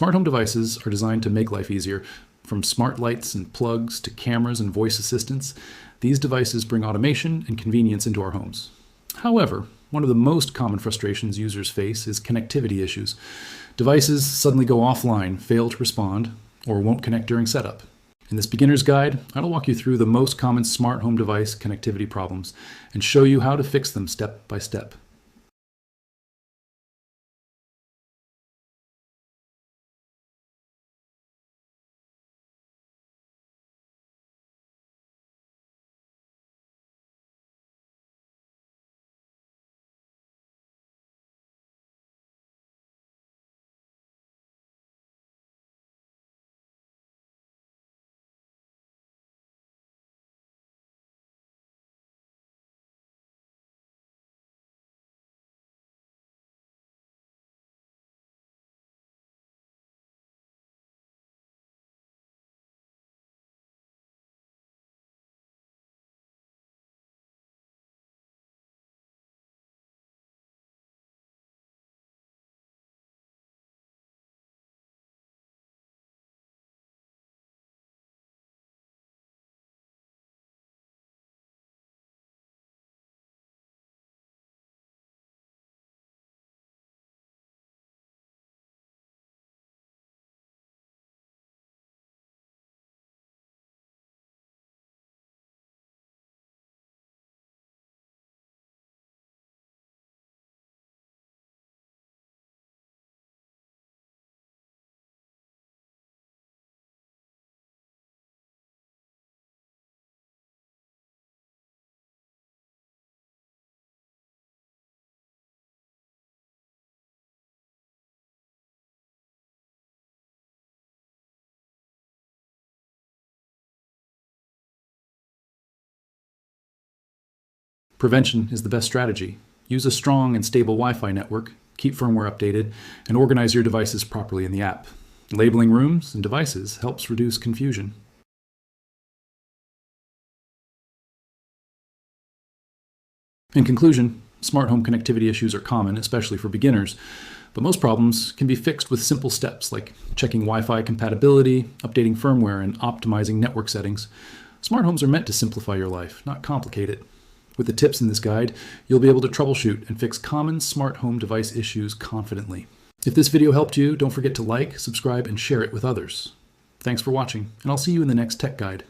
Smart home devices are designed to make life easier. From smart lights and plugs to cameras and voice assistants, these devices bring automation and convenience into our homes. However, one of the most common frustrations users face is connectivity issues. Devices suddenly go offline, fail to respond, or won't connect during setup. In this beginner's guide, I'll walk you through the most common smart home device connectivity problems and show you how to fix them step by step. Prevention is the best strategy. Use a strong and stable Wi-Fi network, keep firmware updated, and organize your devices properly in the app. Labeling rooms and devices helps reduce confusion. In conclusion, smart home connectivity issues are common, especially for beginners, but most problems can be fixed with simple steps like checking Wi-Fi compatibility, updating firmware, and optimizing network settings. Smart homes are meant to simplify your life, not complicate it. With the tips in this guide, you'll be able to troubleshoot and fix common smart home device issues confidently. If this video helped you, don't forget to like, subscribe, and share it with others. Thanks for watching, and I'll see you in the next tech guide.